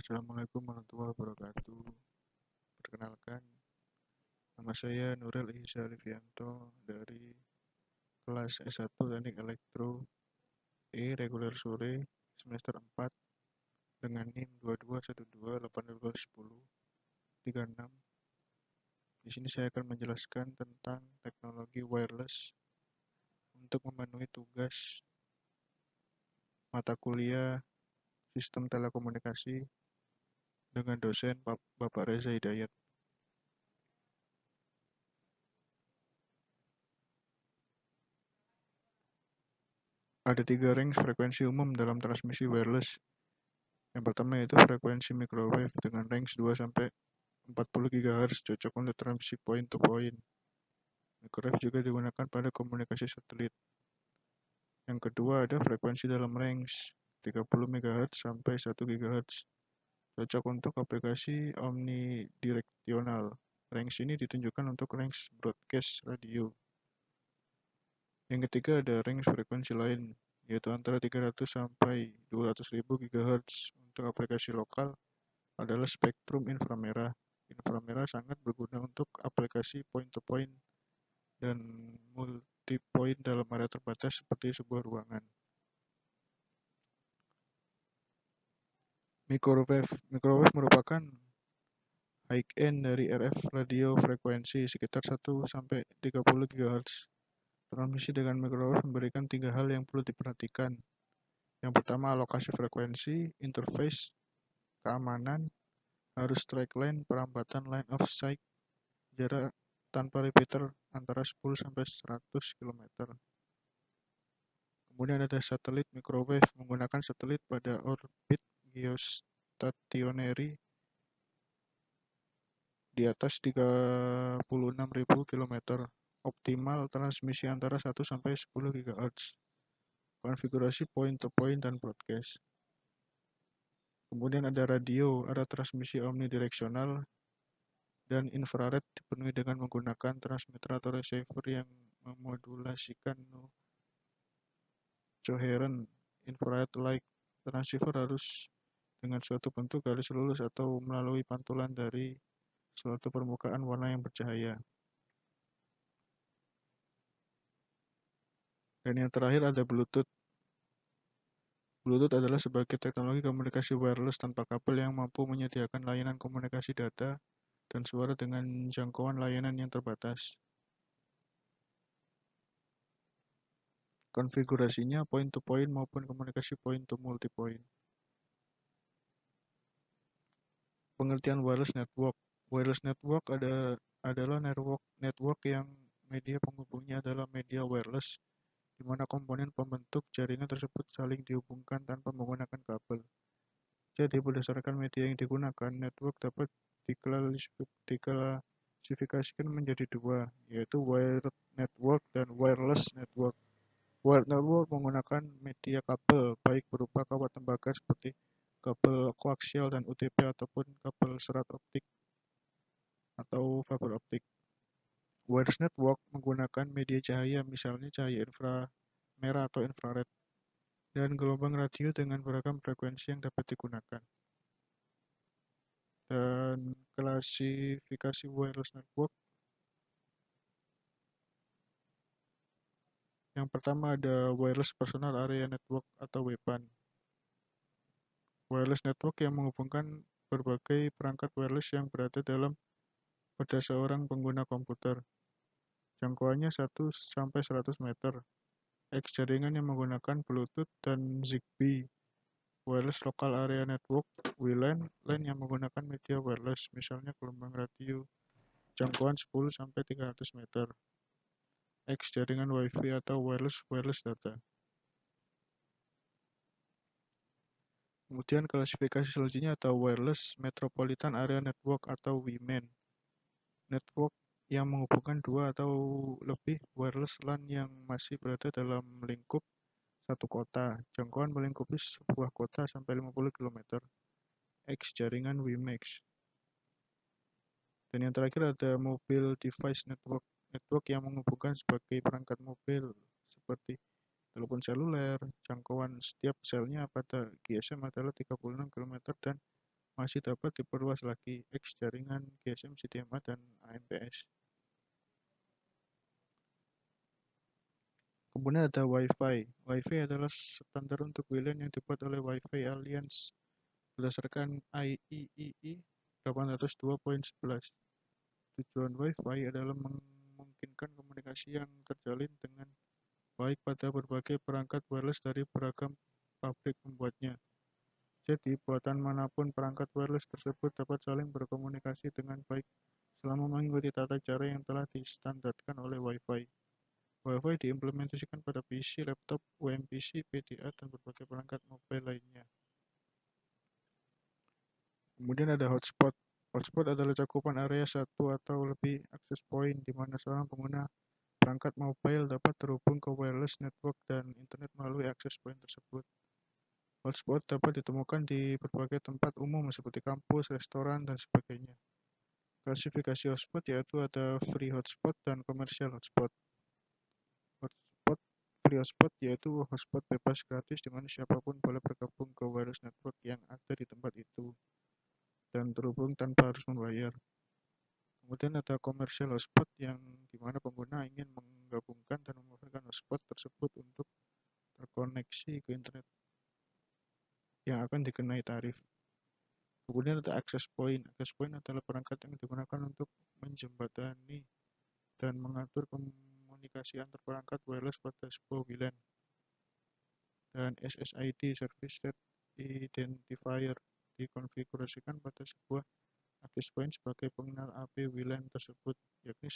Assalamualaikum warahmatullahi wabarakatuh. Perkenalkan, nama saya Nuril Ihsa Livianto dari kelas S1 Teknik Elektro reguler sore semester 4 dengan NIM 2212821036. Di sini saya akan menjelaskan tentang teknologi wireless untuk memenuhi tugas mata kuliah Sistem Telekomunikasi dengan dosen Bapak Reza Hidayat. Ada 3 range frekuensi umum dalam transmisi wireless. Yang pertama yaitu frekuensi microwave dengan range 2 sampai 40 GHz cocok untuk transmisi point to point. Microwave juga digunakan pada komunikasi satelit. Yang kedua ada frekuensi dalam range 30 MHz sampai 1 GHz. Cocok untuk aplikasi omnidireksional. Range ini ditunjukkan untuk range broadcast radio. Yang ketiga ada range frekuensi lain, yaitu antara 300 sampai 200.000 GHz. Untuk aplikasi lokal adalah spektrum inframerah. Inframerah sangat berguna untuk aplikasi point-to-point dan multi-point dalam area terbatas seperti sebuah ruangan. Microwave merupakan high-end dari RF radio frekuensi sekitar 1 sampai 30 GHz. Transmisi dengan microwave memberikan 3 hal yang perlu diperhatikan. Yang pertama, alokasi frekuensi, interface, keamanan, harus track line, perambatan line of sight, jarak tanpa repeater antara 10 sampai 100 km. Kemudian ada satelit microwave menggunakan satelit pada orbit geostationary di atas 36.000 km. Optimal transmisi antara 1 sampai 10 GHz. Konfigurasi point to point dan broadcast. Kemudian ada radio, arah transmisi omnidireksional dan infrared dipenuhi dengan menggunakan transmitter atau receiver yang memodulasikan coherent infrared light. Transceiver harus dengan suatu bentuk garis lurus atau melalui pantulan dari suatu permukaan warna yang bercahaya. Dan yang terakhir ada Bluetooth. Bluetooth adalah sebagai teknologi komunikasi wireless tanpa kabel yang mampu menyediakan layanan komunikasi data dan suara dengan jangkauan layanan yang terbatas. Konfigurasinya point to point maupun komunikasi point to multipoint. Pengertian wireless network. Wireless network adalah network yang media penghubungnya adalah media wireless, di mana komponen pembentuk jaringan tersebut saling dihubungkan tanpa menggunakan kabel. Jadi berdasarkan media yang digunakan, network dapat diklasifikasikan menjadi dua, yaitu wired network dan wireless network. Wired network menggunakan media kabel, baik berupa kawat tembaga seperti kabel koaksial dan UTP ataupun kabel serat optik atau fiber optik. Wireless network menggunakan media cahaya, misalnya cahaya inframerah atau infrared, dan gelombang radio dengan beragam frekuensi yang dapat digunakan. Dan klasifikasi wireless network. Yang pertama ada wireless personal area network atau WPAN. Wireless network yang menghubungkan berbagai perangkat wireless yang berada pada seorang pengguna komputer. Jangkauannya 1 sampai 100 meter. X jaringan yang menggunakan Bluetooth dan Zigbee. Wireless Local Area Network (WLAN), LAN yang menggunakan media wireless, misalnya gelombang radio jangkauan 10 sampai 300 meter. X jaringan Wi-Fi atau wireless data. Kemudian klasifikasi selanjutnya atau Wireless Metropolitan Area Network atau WMAN. Network yang menghubungkan 2 atau lebih wireless LAN yang masih berada dalam lingkup satu kota. Jangkauan melingkupi sebuah kota sampai 50 km. X jaringan WiMAX. Dan yang terakhir ada Mobile Device Network. Network yang menghubungkan sebagai perangkat mobil seperti telepon seluler. Jangkauan setiap selnya pada GSM adalah 36 km dan masih dapat diperluas lagi X jaringan GSM, CDMA, dan AMPS. Kemudian ada Wi-Fi. Wi-Fi adalah standar untuk WLAN yang dibuat oleh Wi-Fi Alliance berdasarkan IEEE 802.11. Tujuan Wi-Fi adalah memungkinkan komunikasi yang terjalin dengan baik pada berbagai perangkat wireless dari beragam pabrik pembuatnya. Jadi, buatan manapun perangkat wireless tersebut dapat saling berkomunikasi dengan baik selama mengikuti tata cara yang telah distandarkan oleh Wi-Fi. Wi-Fi diimplementasikan pada PC, laptop, UMPC, PDA, dan berbagai perangkat mobile lainnya. Kemudian ada hotspot. Hotspot adalah cakupan area satu atau lebih access point di mana seorang pengguna perangkat mobile dapat terhubung ke wireless network dan internet melalui access point tersebut. Hotspot dapat ditemukan di berbagai tempat umum seperti kampus, restoran, dan sebagainya. Klasifikasi hotspot yaitu ada free hotspot dan commercial hotspot. Hotspot free hotspot yaitu hotspot bebas gratis di mana siapapun boleh bergabung ke wireless network yang ada di tempat itu dan terhubung tanpa harus membayar. Kemudian ada commercial hotspot yang dimana pengguna ingin menggabungkan dan memanfaatkan hotspot tersebut untuk terkoneksi ke internet yang akan dikenai tarif. Kemudian ada access point. Access point adalah perangkat yang digunakan untuk menjembatani dan mengatur komunikasi antar perangkat wireless pada sebuah WLAN. Dan SSID (Service Set Identifier) dikonfigurasikan pada sebuah access point sebagai pengenal AP WLAN tersebut, yakni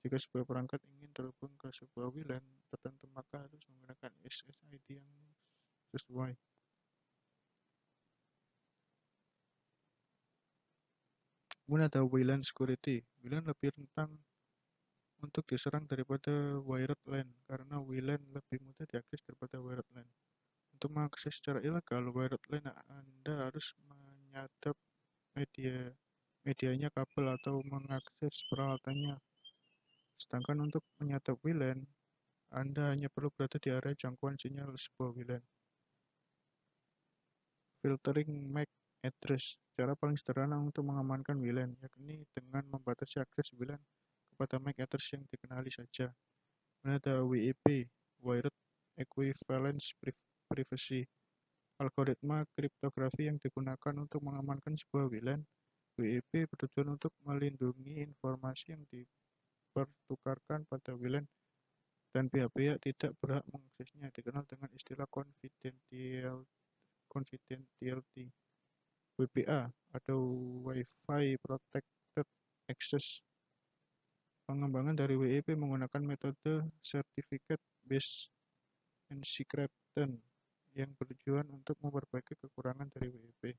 jika sebuah perangkat ingin terhubung ke sebuah WLAN tertentu maka harus menggunakan SSID yang sesuai. Kemudian ada WLAN security. WLAN lebih rentan untuk diserang daripada wired LAN karena WLAN lebih mudah diakses daripada wired LAN. Untuk mengakses secara ilegal wired LAN, Anda harus menyadap medianya kabel atau mengakses peralatannya. Sedangkan untuk menyadap WLAN, Anda hanya perlu berada di area jangkauan sinyal sebuah WLAN. Filtering MAC address. Cara paling sederhana untuk mengamankan WLAN, yakni dengan membatasi akses WLAN kepada MAC address yang dikenali saja. Kemudian ada WEP, Wired Equivalence Privacy. Algoritma kriptografi yang digunakan untuk mengamankan sebuah WLAN. WEP bertujuan untuk melindungi informasi yang dipertukarkan pada WLAN dan pihak-pihak tidak berhak mengaksesnya, dikenal dengan istilah confidentiality. WPA atau Wi-Fi Protected Access. Pengembangan dari WEP menggunakan metode Certificate Based Encryption yang bertujuan untuk memperbaiki kekurangan dari WEP.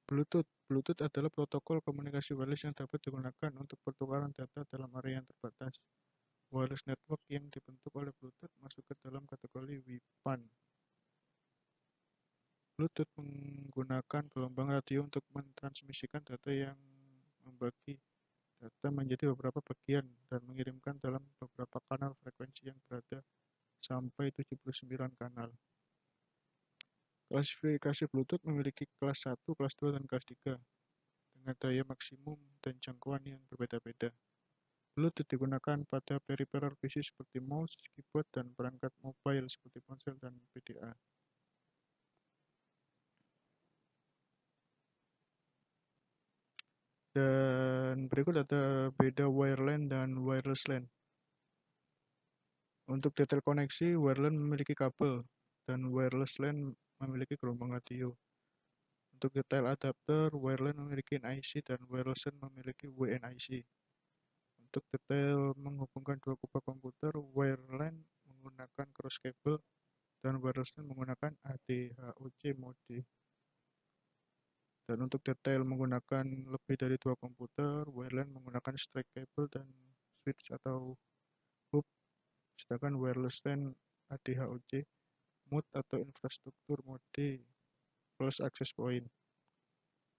Bluetooth adalah protokol komunikasi wireless yang dapat digunakan untuk pertukaran data dalam area yang terbatas. Wireless network yang dibentuk oleh Bluetooth masuk ke dalam kategori WPAN. Bluetooth menggunakan gelombang radio untuk mentransmisikan data yang membagi data menjadi beberapa bagian dan mengirimkan dalam beberapa kanal frekuensi yang berada sampai 79 kanal. Klasifikasi Bluetooth memiliki kelas 1, kelas 2, dan kelas 3 dengan daya maksimum dan jangkauan yang berbeda-beda. Bluetooth digunakan pada peripheral PC seperti mouse, keyboard, dan perangkat mobile seperti ponsel dan PDA. Dan berikut ada beda wireline dan wireless LAN. Untuk detail koneksi, wireline memiliki kabel dan wireless LAN memiliki gelombang radio. Untuk detail adapter, wireline memiliki NIC dan wireless LAN memiliki WNIC. Untuk detail menghubungkan dua kubah komputer, wireline menggunakan cross cable dan wireless LAN menggunakan ADHOC mode. Dan untuk detail menggunakan lebih dari dua komputer, wireline menggunakan straight cable dan switch atau hub, sedangkan wireless LAN ADHOC mode atau infrastruktur mode plus access point.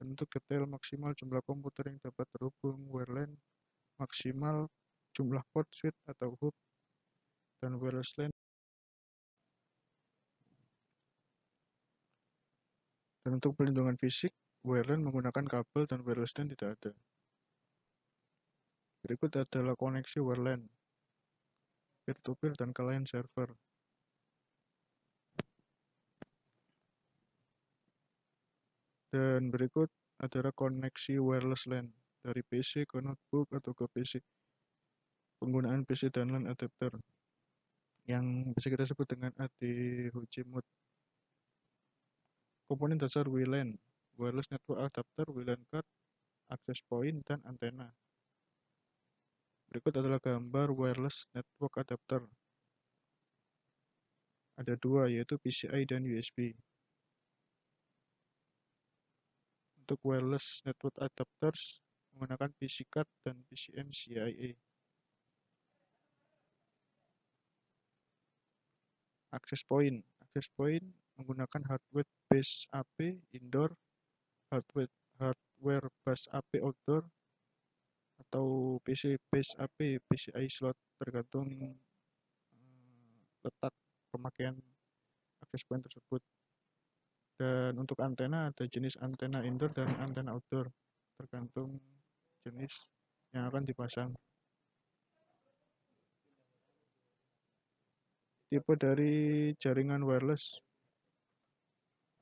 Dan untuk detail maksimal jumlah komputer yang dapat terhubung, wireline maksimal jumlah port switch atau hub, dan wireless LAN Dan untuk pelindungan fisik, WLAN menggunakan kabel dan wireless LAN tidak ada. Berikut adalah koneksi WLAN, peer-to-peer dan client server. Dan berikut adalah koneksi wireless LAN dari PC ke notebook atau ke PC. Penggunaan PC dan LAN adapter yang bisa kita sebut dengan ADHC mode. Komponen dasar WLAN, wireless network adapter, WLAN card, access point, dan antena. Berikut adalah gambar wireless network adapter. Ada dua, yaitu PCI dan USB. Untuk wireless network adapters menggunakan PC card dan PCNCIe. Access point menggunakan hardware base AP indoor, hardware bus AP outdoor, atau PC base AP PCI slot, tergantung letak pemakaian access point tersebut. Dan untuk antena ada jenis antena indoor dan antena outdoor, tergantung jenis yang akan dipasang. Tipe dari jaringan wireless,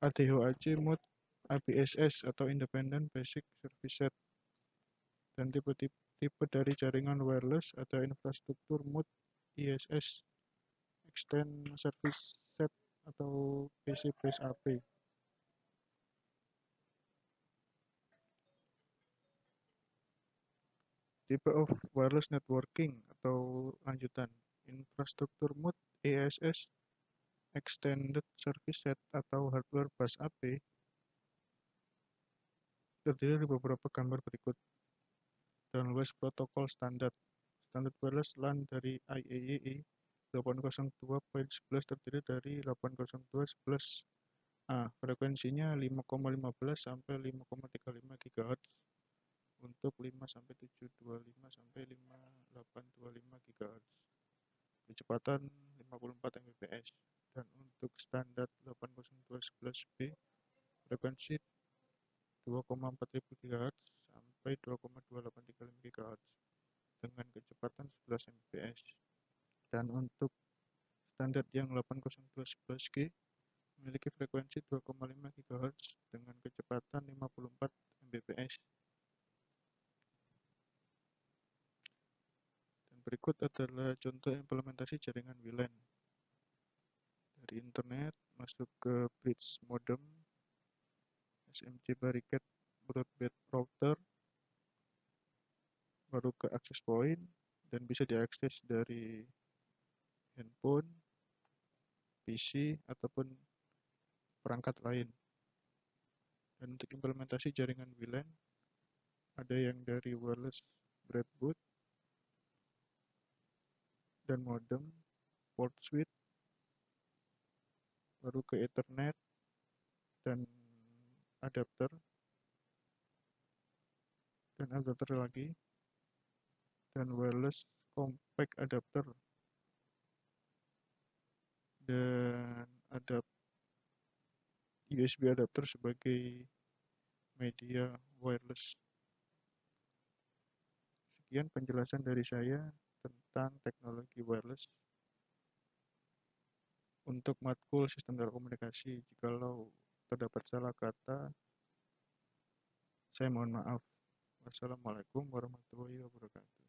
ADHC mode, ABSS atau Independent Basic Service Set. Dan tipe dari jaringan wireless ada infrastruktur mode, ISS, Extend Service Set atau PC Base AP. Type of wireless networking atau lanjutan, infrastruktur mode, ESS, Extended Service Set atau hardware bus AP, terdiri dari beberapa gambar berikut. Downless protokol standar wireless LAN dari IEEE 802.11 terdiri dari 802.11a, frekuensinya 5,15 sampai 5,35 GHz untuk 5,725 sampai 5,825 GHz, kecepatan 54 Mbps. Dan untuk standar 802.11b, frekuensi 2,4000 GHz sampai 2,2835 GHz dengan kecepatan 11 Mbps. Dan untuk standar yang 802.11g memiliki frekuensi 2,5 GHz dengan kecepatan 54 Mbps. Dan berikut adalah contoh implementasi jaringan WLAN. Dari internet masuk ke bridge modem, SMC barricade broadband router, baru ke access point, dan bisa diakses dari handphone, PC, ataupun perangkat lain. Dan untuk implementasi jaringan WLAN, ada yang dari wireless breadboard dan modem, port switch, baru ke Ethernet dan adapter lagi, dan wireless compact adapter, dan ada USB adapter sebagai media wireless. Sekian penjelasan dari saya tentang teknologi wireless untuk matkul sistem telekomunikasi. Jikalau terdapat salah kata, saya mohon maaf. Wassalamualaikum warahmatullahi wabarakatuh.